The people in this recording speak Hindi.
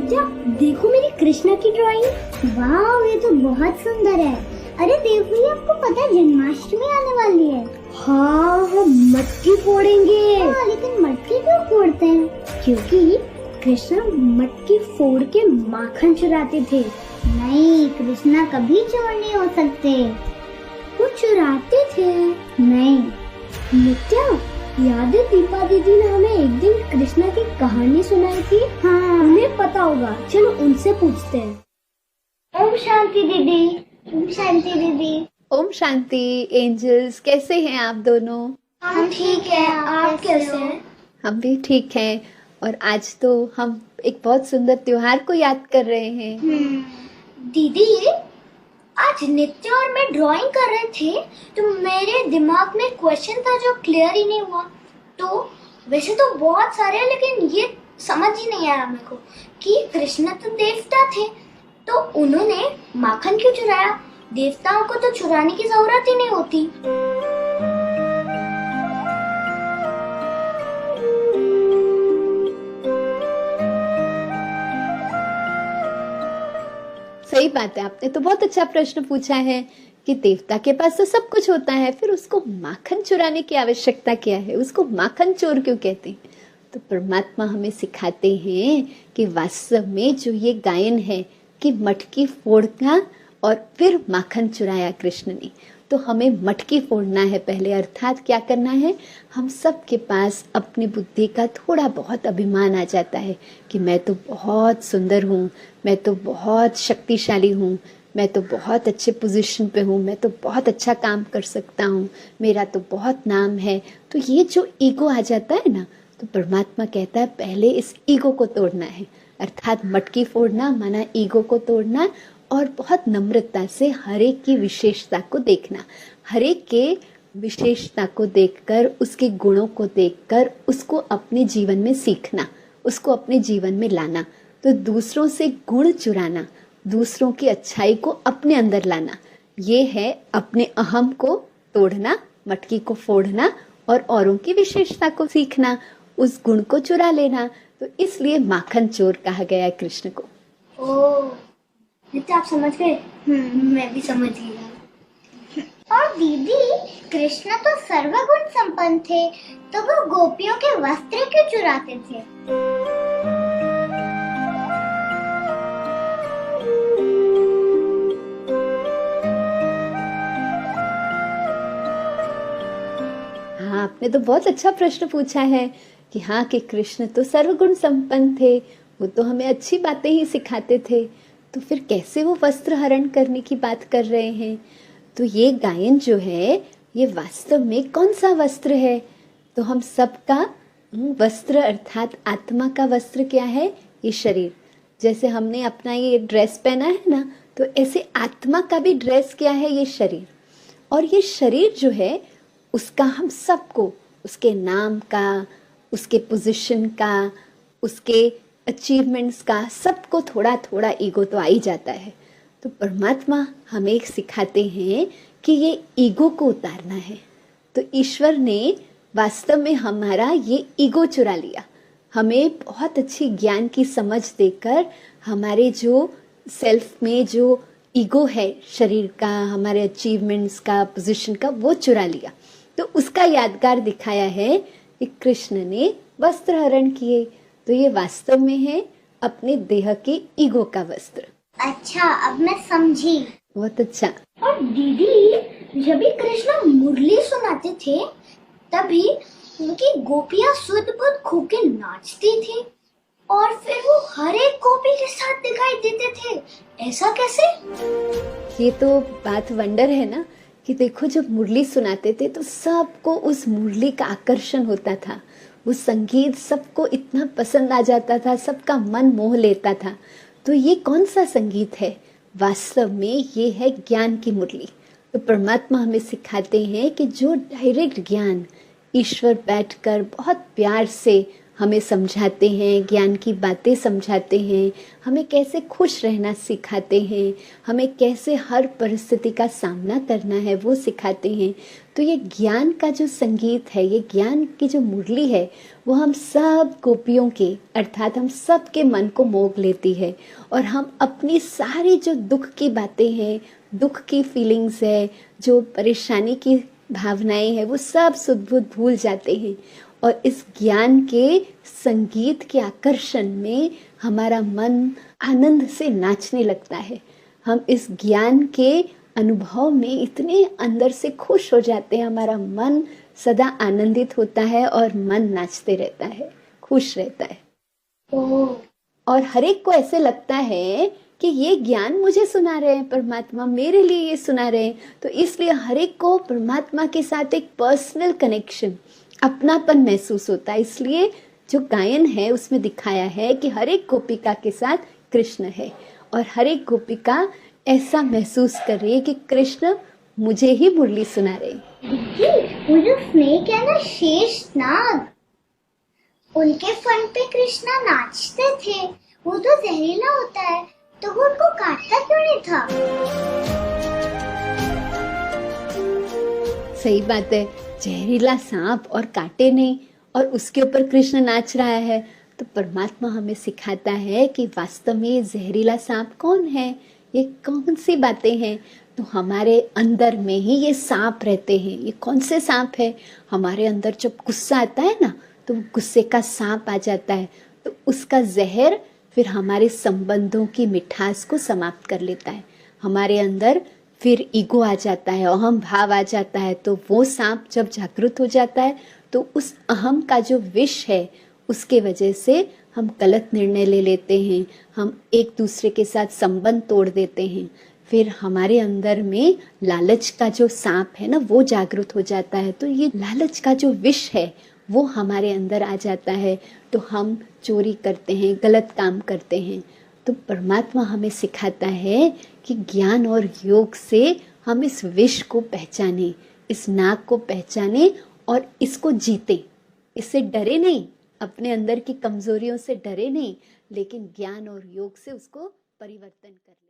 नित्या, देखो मेरी कृष्णा की ड्राइंग। वाह, ये तो बहुत सुंदर है। अरे देखो, ये आपको पता है जन्माष्टमी आने वाली है। हाँ, हम मटकी फोड़ेंगे। हाँ, लेकिन मटकी क्यों फोड़ते हैं? क्योंकि कृष्णा मटकी फोड़ के माखन चुराते थे। नहीं, कृष्णा कभी चोर नहीं हो सकते। वो चुराते थे। नहीं नित्या, याद है दीपा दीदी ने हमें एक दिन कृष्णा की कहानी सुनाई थी? हाँ, उन्हें पता होगा, चलो उनसे पूछते हैं। ओम शांति दीदी। ओम शांति दीदी। ओम शांति। एंजल्स, कैसे हैं आप दोनों? हम ठीक है, आप कैसे हैं? हम भी ठीक हैं। और आज तो हम एक बहुत सुंदर त्योहार को याद कर रहे हैं। दीदी, आज नित्या और मैं ड्राइंग कर रहे थे तो मेरे दिमाग में क्वेश्चन था जो क्लियर ही नहीं हुआ। तो वैसे तो बहुत सारे हैं, लेकिन ये समझ ही नहीं आया मेरे को कि कृष्ण तो देवता थे, तो उन्होंने माखन क्यों चुराया? देवताओं को तो चुराने की जरूरत ही नहीं होती। सही बात है, आपने तो बहुत अच्छा प्रश्न पूछा है कि देवता के पास तो सब कुछ होता है, फिर उसको माखन चुराने की आवश्यकता क्या है? उसको माखन चोर क्यों कहते हैं? तो परमात्मा हमें सिखाते हैं कि वास्तव में जो ये गायन है कि मटकी फोड़ना और फिर माखन चुराया कृष्ण ने, तो हमें मटकी फोड़ना है पहले। अर्थात क्या करना है, हम सब के पास अपनी बुद्धि का थोड़ा बहुत अभिमान आ जाता है कि मैं तो बहुत सुंदर हूँ, मैं तो बहुत शक्तिशाली हूँ, मैं तो बहुत अच्छे पोजीशन पे हूँ, मैं तो बहुत अच्छा काम कर सकता हूँ, मेरा तो बहुत नाम है। तो ये जो ईगो आ जाता है ना, तो परमात्मा कहता है पहले इस ईगो को तोड़ना है। अर्थात मटकी फोड़ना माना ईगो को तोड़ना, और बहुत नम्रता से हर एक की विशेषता को देखना, हर एक के विशेषता को देखकर, उसके गुणों को देखकर उसको अपने जीवन में सीखना, उसको अपने जीवन में लाना। तो दूसरों से गुण चुराना, दूसरों की अच्छाई को अपने अंदर लाना, ये है अपने अहम को तोड़ना, मटकी को फोड़ना और औरों की विशेषता को सीखना, उस गुण को चुरा लेना। तो इसलिए माखन चोर कहा गया है कृष्ण को। ओह, नित्या आप समझ गए? मैं भी समझ गया। और दीदी, कृष्ण तो सर्वगुण संपन्न थे, तो वो गोपियों के वस्त्र क्यों चुराते थे? हाँ, आपने तो बहुत अच्छा प्रश्न पूछा है कि हाँ, कि कृष्ण तो सर्वगुण संपन्न थे, वो तो हमें अच्छी बातें ही सिखाते थे, तो फिर कैसे वो वस्त्र हरण करने की बात कर रहे हैं? तो ये गायन जो है, ये वास्तव में कौन सा वस्त्र है? तो हम सबका वस्त्र अर्थात आत्मा का वस्त्र क्या है? ये शरीर। जैसे हमने अपना ये ड्रेस पहना है ना, तो ऐसे आत्मा का भी ड्रेस क्या है? ये शरीर। और ये शरीर जो है, उसका हम सबको, उसके नाम का, उसके पोजीशन का, उसके अचीवमेंट्स का, सबको थोड़ा थोड़ा ईगो तो आ ही जाता है। तो परमात्मा हमें सिखाते हैं कि ये ईगो को उतारना है। तो ईश्वर ने वास्तव में हमारा ये ईगो चुरा लिया, हमें बहुत अच्छी ज्ञान की समझ देकर हमारे जो सेल्फ में जो ईगो है, शरीर का, हमारे अचीवमेंट्स का, पोजीशन का, वो चुरा लिया। तो उसका यादगार दिखाया है कि कृष्ण ने वस्त्र हरण किए। तो ये वास्तव में है अपने देह के ईगो का वस्त्र। अच्छा, अब मैं समझी। बहुत अच्छा। और दीदी, जब भी कृष्ण मुरली सुनाते थे, तभी उनकी गोपियां सुध बुध खो के नाचती थी, और फिर वो हर एक गोपी के साथ दिखाई देते थे। ऐसा कैसे? ये तो बात वंडर है ना, कि देखो जब मुरली सुनाते थे तो सबको उस मुरली का आकर्षण होता था, वो संगीत सबको इतना पसंद आ जाता था, सबका मन मोह लेता था। तो ये कौन सा संगीत है? वास्तव में ये है ज्ञान की मुरली। तो परमात्मा हमें सिखाते हैं कि जो डायरेक्ट ज्ञान ईश्वर बैठकर बहुत प्यार से हमें समझाते हैं, ज्ञान की बातें समझाते हैं, हमें कैसे खुश रहना सिखाते हैं, हमें कैसे हर परिस्थिति का सामना करना है वो सिखाते हैं। तो ये ज्ञान का जो संगीत है, ये ज्ञान की जो मुरली है, वो हम सब गोपियों के अर्थात हम सब के मन को मोह लेती है और हम अपनी सारी जो दुख की बातें हैं, दुख की फीलिंग्स है, जो परेशानी की भावनाएं हैं, वो सब सुध बुध भूल जाते हैं और इस ज्ञान के संगीत के आकर्षण में हमारा मन आनंद से नाचने लगता है। हम इस ज्ञान के अनुभव में इतने अंदर से खुश हो जाते हैं, हमारा मन सदा आनंदित होता है और मन नाचते रहता है, खुश रहता है। और हर एक को ऐसे लगता है कि ये ज्ञान मुझे सुना रहे हैं परमात्मा, मेरे लिए ये सुना रहे हैं। तो इसलिए हर एक को परमात्मा के साथ एक पर्सनल कनेक्शन, अपनापन महसूस होता है। इसलिए जो गायन है उसमें दिखाया है कि हर एक गोपिका के साथ कृष्ण है और हर एक गोपिका ऐसा महसूस कर रही है कि कृष्ण मुझे ही मुरली सुना रहे हैं। वो जो स्नेक है ना, शेषनाग, उनके फन पे कृष्णा नाचते थे। वो तो जहरीला होता है, तो वो उनको काटता क्यों नहीं था? सही बात है, जहरीला सांप और काटे नहीं, और उसके ऊपर कृष्ण नाच रहा है। तो परमात्मा हमें सिखाता है कि वास्तव में ये जहरीला सांप कौन है, ये कौन सी बातें हैं। तो हमारे अंदर में ही ये सांप रहते हैं। ये कौन से सांप है? हमारे अंदर जब गुस्सा आता है ना, तो गुस्से का सांप आ जाता है, तो उसका जहर फिर हमारे संबंधों की मिठास को समाप्त कर लेता है। हमारे अंदर फिर ईगो आ जाता है, अहम भाव आ जाता है। तो वो सांप जब जागृत हो जाता है, तो उस अहम का जो विष है, उसके वजह से हम गलत निर्णय ले लेते हैं, हम एक दूसरे के साथ संबंध तोड़ देते हैं। फिर हमारे अंदर में लालच का जो सांप है ना, वो जागृत हो जाता है। तो ये लालच का जो विष है वो हमारे अंदर आ जाता है, तो हम चोरी करते हैं, गलत काम करते हैं। तो परमात्मा हमें सिखाता है कि ज्ञान और योग से हम इस विष को पहचाने, इस नाग को पहचाने और इसको जीते। इससे डरे नहीं, अपने अंदर की कमजोरियों से डरे नहीं, लेकिन ज्ञान और योग से उसको परिवर्तन करें।